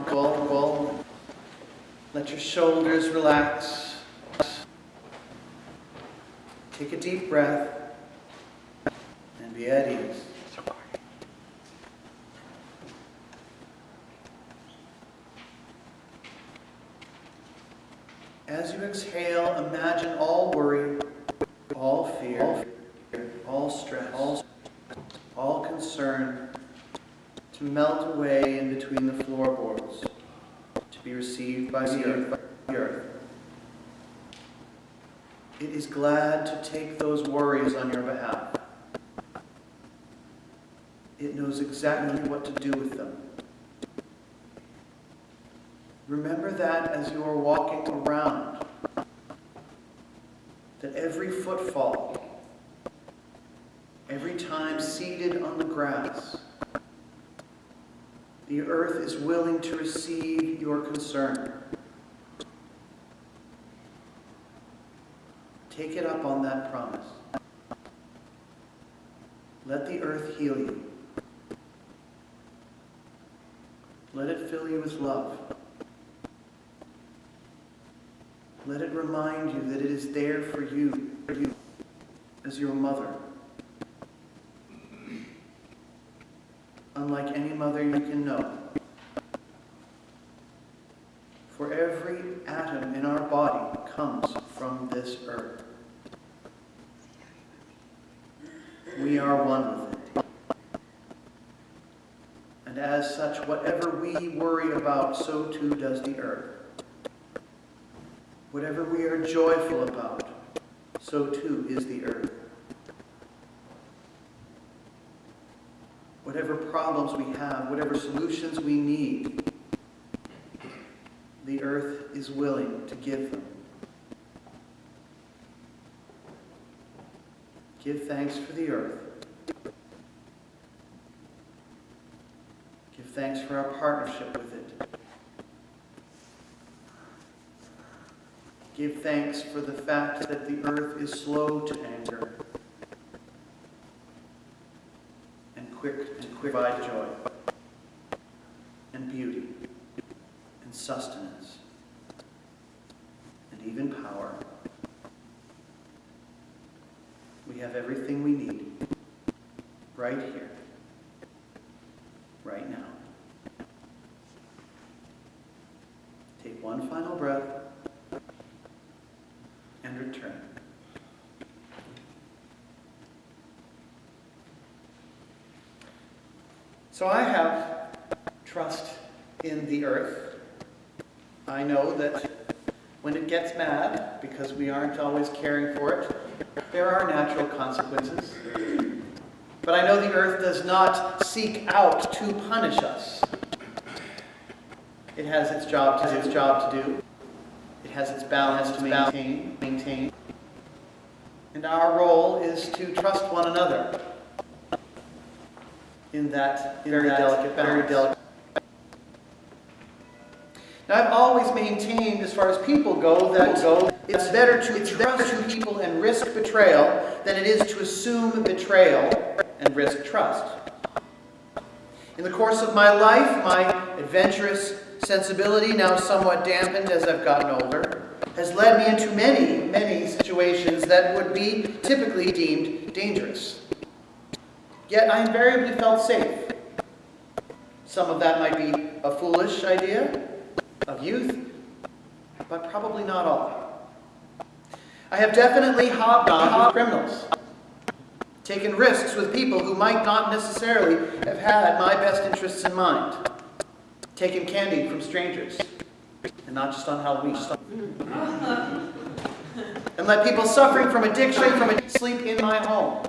comfortable. Let your shoulders relax. Take a deep breath and be at ease. As you exhale, imagine all worry, all fear, all stress, all concern to melt away in between the floorboards, to be received by the earth. It is glad to take those worries on your behalf. It knows exactly what to do with them. Remember that as you are walking around, that every footfall, every time seated on the grass, the earth is willing to receive your concern. Take it up on that promise. Let the earth heal you. Let it fill you with love. Let it remind you that it is there for you as your mother. Unlike any mother you can know. For every atom in our body comes from this earth. We are one with it. And as such, whatever we worry about, so too does the earth. Whatever we are joyful about, so too is the earth. Whatever problems we have, whatever solutions we need, the earth is willing to give them. Give thanks for the earth. Give thanks for our partnership with it. Give thanks for the fact that the earth is slow to anger and quick to provide joy and beauty and sustenance and even power. We have everything we need right here, right now. Take one final breath and return. So I have trust in the earth. I know that when it gets mad, because we aren't always caring for it, there are natural consequences. But I know the earth does not seek out to punish us. It has its job to do. It has its balance to maintain. And our role is to trust one another in that very delicate balance. Now, I've always maintained, as far as people go, that it's better to trust people and risk betrayal than it is to assume betrayal and risk trust. In the course of my life, my adventurous sensibility, now somewhat dampened as I've gotten older, has led me into many, many situations that would be typically deemed dangerous. Yet I invariably felt safe. Some of that might be a foolish idea of youth, but probably not all. I have definitely hobnobbed with criminals, taken risks with people who might not necessarily have had my best interests in mind, taken candy from strangers, and not just on Halloween, and let people suffering from addiction sleep in my home.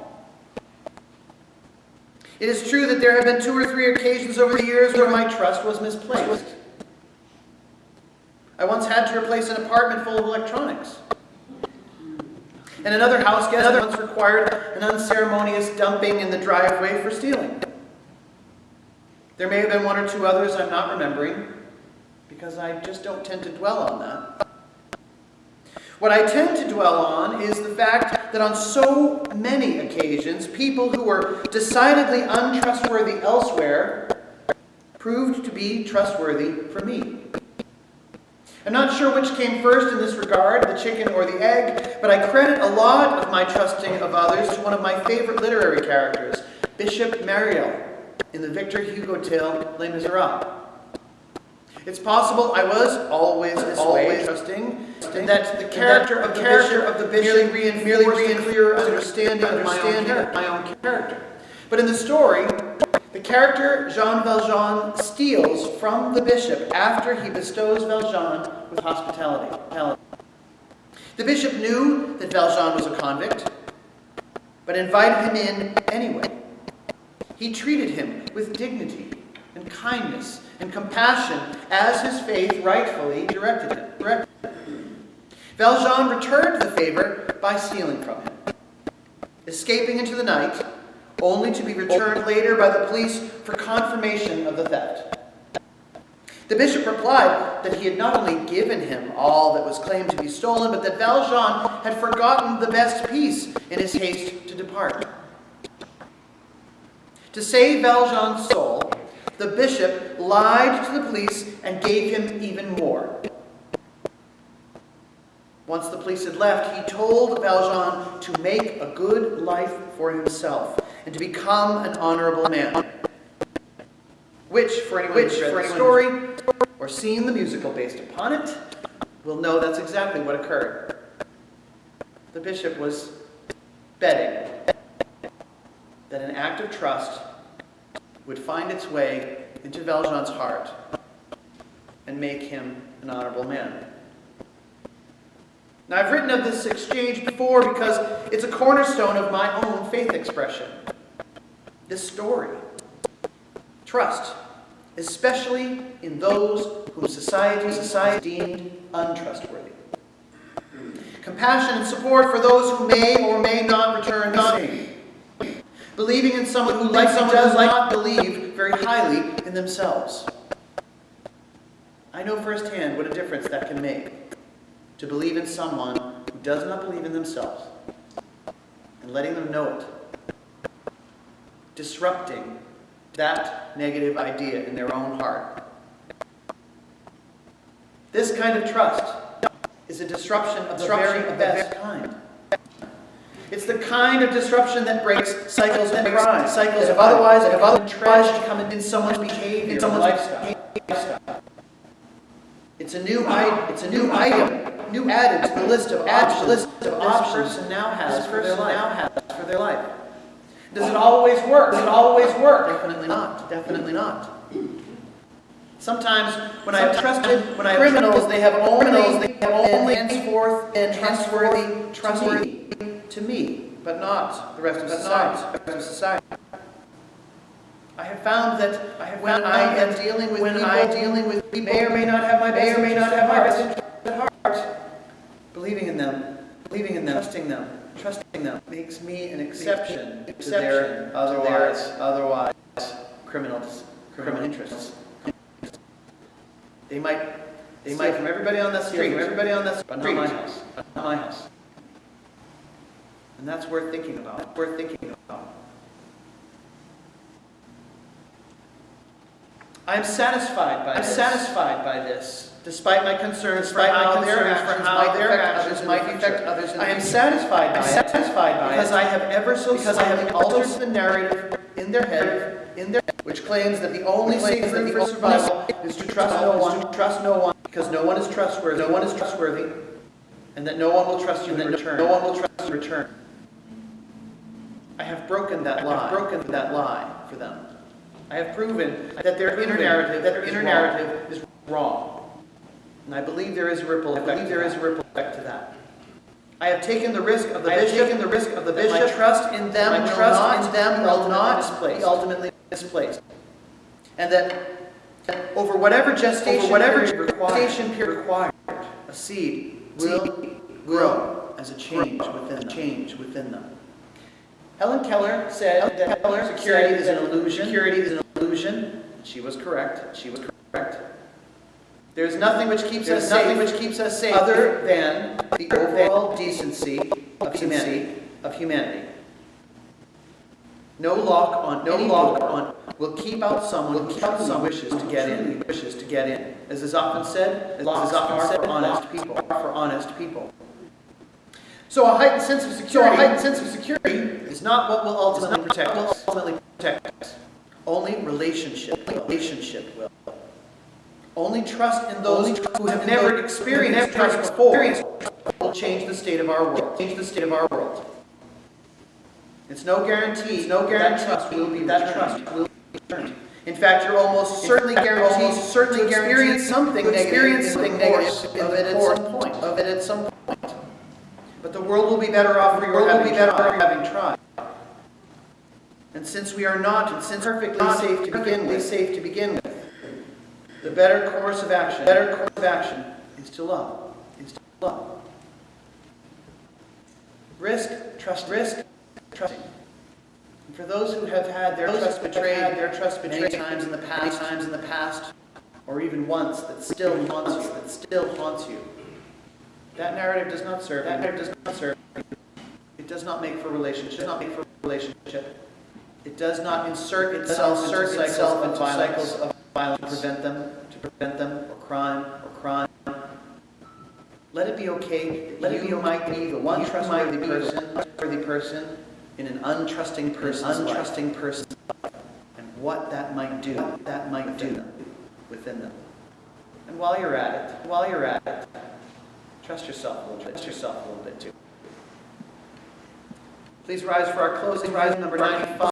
It is true that there have been 2 or 3 occasions over the years where my trust was misplaced. I once had to replace an apartment full of electronics. And another house guest once required an unceremonious dumping in the driveway for stealing. There may have been 1 or 2 others I'm not remembering, because I just don't tend to dwell on that. What I tend to dwell on is the fact that on so many occasions, people who were decidedly untrustworthy elsewhere proved to be trustworthy for me. I'm not sure which came first in this regard, the chicken or the egg, but I credit a lot of my trusting of others to one of my favorite literary characters, Bishop Mariel, in the Victor Hugo tale Les Miserables. It's possible I was always trusting that the character of the bishop merely reinforced a clear understanding of my own character. But in the story, the character Jean Valjean steals from the bishop after he bestows Valjean with hospitality. The bishop knew that Valjean was a convict, but invited him in anyway. He treated him with dignity and kindness and compassion as his faith rightfully directed him. Valjean returned the favor by stealing from him, escaping into the night, only to be returned later by the police for confirmation of the theft. The bishop replied that he had not only given him all that was claimed to be stolen, but that Valjean had forgotten the best piece in his haste to depart. To save Valjean's soul, the bishop lied to the police and gave him even more. Once the police had left, he told Valjean to make a good life for himself and to become an honorable man. Which, for anyone who's read the story or seen the musical based upon it, will know that's exactly what occurred. The bishop was betting that an act of trust would find its way into Valjean's heart and make him an honorable man. Now, I've written of this exchange before because it's a cornerstone of my own faith expression. This story. Trust, especially in those whom society deemed untrustworthy. Compassion and support for those who may or may not return the same. Believing in someone who does not believe very highly in themselves. I know firsthand what a difference that can make, to believe in someone who does not believe in themselves and letting them know it. Disrupting that negative idea in their own heart. This kind of trust is a disruption of the very best kind. It's the kind of disruption that breaks cycles of crime, cycles of otherwise come in someone's behavior, in someone's lifestyle. It's a new item, new added to the list of options this person now has for their life. Does it always work? Definitely not. Sometimes when I've trusted criminals, they have only henceforth been trustworthy to me, but not the rest of society. I have found that when I am dealing with people, may or may not have my best interest at heart. Believing in them, trusting them makes me an exception to their otherwise criminal interests. They might from everybody on the street, but not my house. And that's worth thinking about. I am satisfied by this, despite my concerns for how their actions might affect others. I am satisfied by it because I have ever so altered the narrative in their head, which claims that the only safe route for survival is to trust no one, because no one is trustworthy, and that no one will trust you in return. I have broken that lie for them. I have proven that their inner narrative is wrong. And I believe there is a ripple effect to that. I have taken the risk of the bishop. My trust in them will not be ultimately misplaced. And that over whatever gestation period required, a seed will grow as a change within them. Helen Keller said that security is an illusion. She was correct. There is nothing which keeps us safe other than the overall decency of humanity. No lock on will keep out someone who wishes to get in. As is often said, for honest people. So a heightened sense of security is not what will ultimately protect us. Only relationship will. Only trust in those who have never experienced trust before will change the state of our world. It's no guarantee that trust will be returned. In fact, you're almost certainly guaranteed to experience something negative at some point. But the world will be better off for your having tried. And since we are not perfectly safe to begin with, the better course of action is to love. Trusting. And for those who have had their trust betrayed many times in the past, or even once that still haunts you, that narrative does not serve. It does not make for relationship. It does not insert itself into cycles of violence to prevent them or crime. Let it be okay that you might be the one trustworthy person in an untrusting person's life, and what that might do within them. And while you're at it, trust yourself a little bit too. Please rise for our closing, number 95.